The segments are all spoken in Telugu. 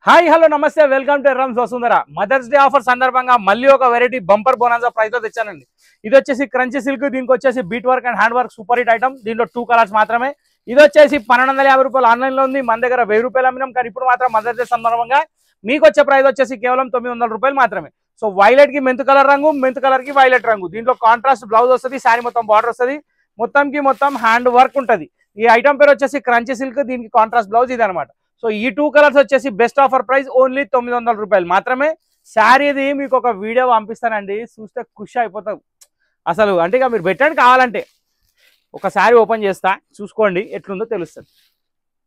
హాయ్ హలో నమస్తే welcome to Errams Vasundhara. Mother's day offer సందర్భంగా మళ్ళీ ఒక వెరైటీ బంపర్ బోనాన్సా ప్రైస్ లో తెచ్చానండి. ఇది వచ్చేసి క్రంచీ సిల్క్, దీనికి వచ్చేసి bead work and hand work super hit item. దీంట్లో 2 కలర్స్ మాత్రమే. ఇది వచ్చేసి 1250 రూపాయలు ఆన్లైన్ లో ఉంది, మన దగ్గర 1000 రూపాయలు అమ్మినాం. కానీ ఇప్పుడు మాత్రం మదర్స్ డే సందర్భంగా మీకు వచ్చే ప్రైస్ వచ్చేసి కేవలం 900 రూపాయలు మాత్రమే. సో వైలెట్ కి మెంతు కలర్ రంగు, మెంతు కలర్ కి వైలెట్ రంగు, దీంట్లో కాంట్రాస్ట్ బ్లౌజ్ వస్తుంది, శారీ మొత్తం బార్డర్ వస్తుంది, మొత్తం హ్యాండ్ వర్క్ ఉంటుంది. ఈ ఐటమ్ పేరు వచ్చేసి క్రంచీ సిల్క్, దీనికి కాంట్రాస్ట్ బ్లౌజ్ ఇది అనమాట. సో ఈ 2 కలర్స్ వచ్చేసి బెస్ట్ ఆఫర్ ప్రైస్ ఓన్లీ 900 రూపాయలు మాత్రమే. శారీది మీకు ఒక వీడియో పంపిస్తానండి, చూస్తే ఖుషి అయిపోతాం అసలు. అంటే ఇక మీరు పెట్టండి, కావాలంటే ఒక శారీ ఓపెన్ చేస్తా, చూసుకోండి ఎట్లుందో తెలుస్తుంది.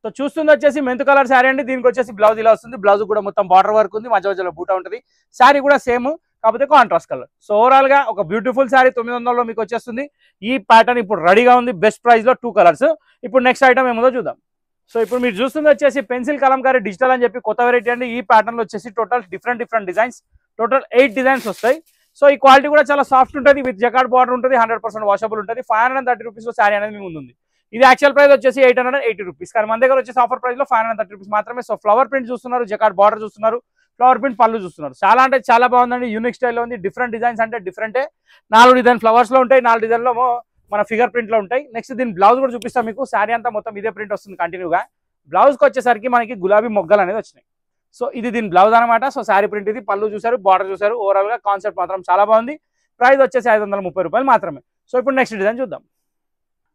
సో చూస్తుంది వచ్చేసి మెంతు కలర్ శారీ అండి. దీనికి వచ్చేసి బ్లౌజ్ ఇలా వస్తుంది, బ్లౌజ్ కూడా మొత్తం బార్డర్ వర్క్ ఉంది, మధ్య మధ్యలో బూటా ఉంటుంది. శారీ కూడా సేమ్, కాకపోతే కాంట్రాస్ట్ కలర్. సో ఓవరాల్ గా ఒక బ్యూటిఫుల్ శారీ 900లో మీకు వచ్చేస్తుంది. ఈ ప్యాటర్న్ ఇప్పుడు రెడీగా ఉంది, బెస్ట్ ప్రైస్ లో 2 కలర్స్. ఇప్పుడు నెక్స్ట్ ఐటమ్ ఏముందో చూద్దాం. సో ఇప్పుడు మీరు చూస్తుంది వచ్చేసి పెన్సిల్ కలంకారీ డిజిటల్ అని చెప్పి కొత్త వెరైటీ అండి. ఈ ప్యాటర్న్ లో వచ్చేసి total different designs, total 8 designs వస్తాయి. సో ఈ క్వాలిటీ కూడా చాలా సాఫ్ట్ ఉంటుంది, విత్ జకార్డ్ బార్డర్ ఉంటుంది, 100% వాషబుల్ ఉంటుంది. 530 రూపీస్ లో శారీ అనేది మీకు ఉంది. ఇది యాక్చువల్ ప్రైస్ వచ్చేసి 880 రూపీస్, కానీ మన దగ్గర వచ్చేసి ఆఫర్ ప్రైస్ లో 530 రూపీస్ మాత్రమే. సో ఫ్లవర్ ప్రింట్ చూస్తున్నారు, జకార్డ్ బార్డర్ చూస్తున్నారు, ఫ్లవర్ ప్రింట్ పళ్ళు చూస్తున్నారు. చాలా అంటే చాలా బాగుందండి, యూనిక్ స్టైల్లో ఉంది. డిఫరెంట్ డిజైన్స్ అంటే డిఫరెంటే. 4 డిజైన్ ఫ్లవర్స్ లో ఉంటాయి, 4 డిజైన్ లో మన ఫిగర్ ప్రింట్ లో ఉంటాయి. నెక్స్ట్ దీని బ్లౌజ్ కూడా చూపిస్తాం మీకు. శారీ అంతా మొత్తం ఇదే ప్రింట్ వస్తుంది కంటిన్యూగా. బ్లౌజ్ కి వచ్చేసరికి మనకి గులాబీ మొగ్గలు అనేది వచ్చినాయి. సో ఇది దీని బ్లౌజ్ అనమాట. సో శారీ ప్రింట్ ఇది, పళ్ళు చూసారు, బార్డర్ చూసారు. ఓవరాల్ గా కాన్సెప్ట్ మాత్రం చాలా బాగుంది. ప్రైస్ వచ్చేసి 530 రూపాయలు మాత్రమే. సో ఇప్పుడు నెక్స్ట్ డిజైన్ చూద్దాం.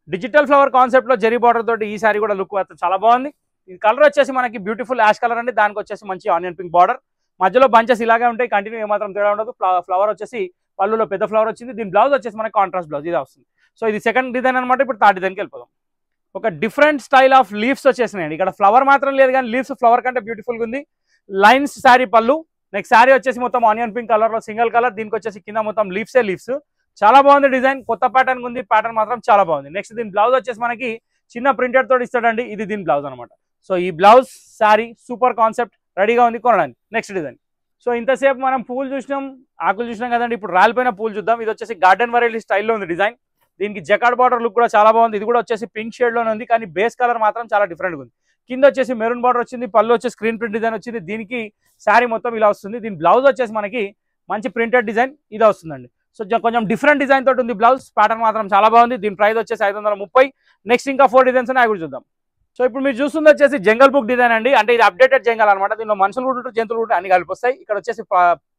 డిజిటల్ ఫ్లవర్ కాన్సెప్ట్ లో జెరీ బార్డర్ తోటి ఈ శారీ కూడా లుక్ చాలా బాగుంది. ఈ కలర్ వచ్చేసి మనకి బ్యూటిఫుల్ యాష్ కలర్ అండి. దానికి వచ్చేసి మంచి ఆనియన్ పింక్ బార్డర్, మధ్యలో బంచెస్ ఇలాగే ఉంటాయి, కంటిన్యూ ఏమాత్రం తేడా ఉండదు. ఫ్లవర్ వచ్చేసి పళ్ళులో పెద్ద ఫ్లవర్ వచ్చింది. దీని బ్లౌజ్ వచ్చేసి మనకి కాంట్రాస్ట్ బ్లౌజ్ ఇది వస్తుంది. సో ఇది సెకండ్ డిజైన్ అనమాట. ఇప్పుడు థర్డ్ డిజైన్కి వెళ్ళిపోదాం. ఒక డిఫరెంట్ స్టైల్ ఆఫ్ లీవ్స్ వచ్చేసినాయండి. ఇక్కడ ఫ్లవర్ మాత్రం లేదు, కానీ లీవ్స్ ఫ్లవర్ కంటే బ్యూటిఫుల్ గా ఉంది. లైన్స్ శారీ పళ్ళు. నెక్స్ట్ శారీ వచ్చేసి మొత్తం ఆనియన్ పింక్ కలర్ లో సింగిల్ కలర్. దీనికి వచ్చేసి కింద మొత్తం లీవ్స్. చాలా బాగుంది డిజైన్, కొత్త ప్యాటర్న్ ఉంది. ప్యాటర్న్ మాత్రం చాలా బాగుంది. నెక్స్ట్ దీని బ్లౌజ్ వచ్చేసి మనకి చిన్న ప్రింటెడ్ తోటి ఇస్తాడండి. ఇది దీని బ్లౌజ్ అనమాట. సో ఈ బ్లౌజ్ శారీ సూపర్ కాన్సెప్ట్, రెడీగా ఉంది కొనడానికి. Next design. సో ఇంతసేపు మనం పూలు చూసినాం, ఆకులు చూసినాం కదండి. ఇప్పుడు రాలిపోయిన పూలు చూద్దాం. ఇది వచ్చేసి గార్డెన్ వెరైటీ స్టైల్లో ఉంది డిజైన్. దీనికి జకార్డ్ బార్డర్ లుక్ కూడా చాలా బాగుంది. ఇది కూడా వచ్చేసి పింక్ షేడ్ లోనే ఉంది, కానీ బేస్ కలర్ మాత్రం చాలా డిఫరెంట్ గా ఉంది. కింద వచ్చేసి మెరూన్ బార్డర్ వచ్చింది, పళ్ళు వచ్చేసి స్క్రీన్ ప్రింట్ డిజైన్ వచ్చింది. దీనికి శారీ మొత్తం ఇలా వస్తుంది. దీని బ్లౌజ్ వచ్చేసి మనకి మంచి ప్రింటెడ్ డిజైన్ ఇది వస్తుందండి. సో కొంచెం డిఫరెంట్ డిజైన్ తోటి ఉంది బ్లౌజ్. ప్యాటర్న్ మాత్రం చాలా బాగుంది. దీని ప్రైస్ వచ్చేసి 530. నెక్స్ట్ ఇంకా 4 డిజైన్స్ ఉన్నాయి, కూడా చూద్దాం. సో ఇప్పుడు మీరు చూస్తుంది వచ్చేసి జంగల్ బుక్ డిజైన్ అండి. అంటే ఇది అప్డేటెడ్ జంగల్ అనమాట. దీనిలో మనుషులు కూడా జంతువులు కూడా అన్ని కలిపి వస్తాయి. ఇక్కడ వచ్చేసి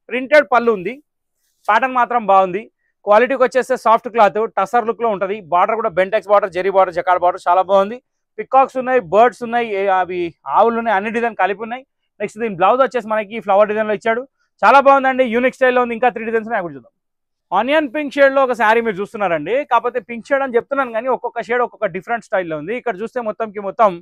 ప్రింటెడ్ పళ్ళు ఉంది. ప్యాటర్న్ మాత్రం బాగుంది. క్వాలిటీకి వచ్చేస్తే సాఫ్ట్ క్లాత్, టసర్ లుక్ లో ఉంటుంది. బార్డర్ కూడా bentex border, zari border, jacquard border చాలా బాగుంది. పికాక్స్ ఉన్నాయి, బర్డ్స్ ఉన్నాయి, అవి ఆవులు ఉన్నాయి, అన్ని డిజైన్ కలిపి ఉన్నాయి. నెక్స్ట్ దీని బ్లౌజ్ వచ్చేసి మనకి ఫ్లవర్ డిజైన్ లో ఇచ్చాడు. చాలా బాగుందండి, యూనిక్ స్టైల్లో ఉంది. ఇంకా 3 డిజైన్స్ ఉన్నాయి, చూద్దాం. ఆనియన్ పింక్ షేడ్ లో ఒక శారీ మీరు చూస్తున్నారండి. కాకపోతే పింక్ షేడ్ అని చెప్తున్నాను, కానీ ఒక్కొక్క షేడ్ ఒక్కొక్క డిఫరెంట్ స్టైల్లో ఉంది. ఇక్కడ చూస్తే మొత్తం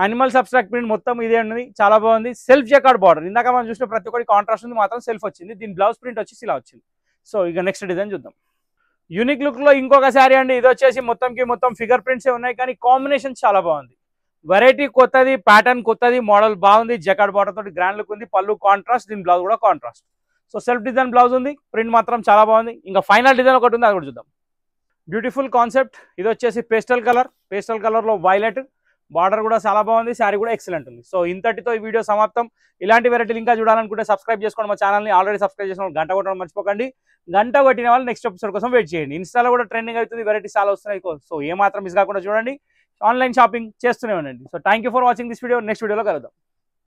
అనిమల్ సబ్స్ట్రాక్ట్ ప్రింట్ మొత్తం ఇదే ఉంది, చాలా బాగుంది. సెల్ఫ్ జకార్డ్ బార్డర్, ఇందాక మనం చూసిన ప్రతి ఒక్కటి కాంట్రాస్ట్ ఉంది, మాత్రం సెల్ఫ్ వచ్చింది. దీని బ్లౌజ్ ప్రింట్ వచ్చేసి ఇలా వచ్చింది. సో ఇక నెక్స్ట్ డిజైన్ చూద్దాం. యూనిక్ లుక్ లో ఇంకొక శారీ అండి. ఇది వచ్చేసి మొత్తం ఫిగర్ ప్రింట్స్ ఉన్నాయి, కానీ కాంబినేషన్ చాలా బాగుంది. వెరైటీ కొత్తది, ప్యాటర్న్ కొత్తది, మోడల్ బాగుంది. జకార్డ్ బార్డర్ తోటి గ్రాండ్ లుక్ ఉంది. పళ్ళు కాంట్రాస్ట్, దీని బ్లౌజ్ కూడా contrast. So self design blouse ఉంది, ప్రింట్ మాత్రం చాలా బాగుంది. ఇంకా ఫైనల్ డిజైన్ ఒకటి ఉంది, అది కూడా చూద్దాం. Beautiful concept. ఇది వచ్చేసి పేస్టల్ కలర్ లో వైలెట్ బార్డర్ కూడా చాలా బాగుంది. శారీ కూడా ఎక్సలెంట్ ఉంది. సో ఇంతటితో ఈ వీడియో సమాప్తం. ఇలాంటి వెరైటీలు ఇంకా చూడాలనుకుంటే సబ్స్క్రైబ్ చేసుకోండి మా ఛానల్ని. ఆల్రెడీ సబ్స్క్రైబ్ చేసిన గంట కొట్టడం మర్చిపోకండి. గంట కొట్టిన వాళ్ళు నెక్స్ట్ ఎపిసోడ్ కోసం వెయిట్ చేయండి. ఇన్స్టాలో కూడా ట్రెండింగ్ అవుతుంది, వెరైటీస్ చాలా వస్తున్నాయి. సో ఏ మాత్రం మిస్ కాకుండా చూడండి. ఆన్లైన్ షాపింగ్ చేస్తూనే ఉండండి. So thank you for watching this video. Next వీడియోలో కలుద్దాం.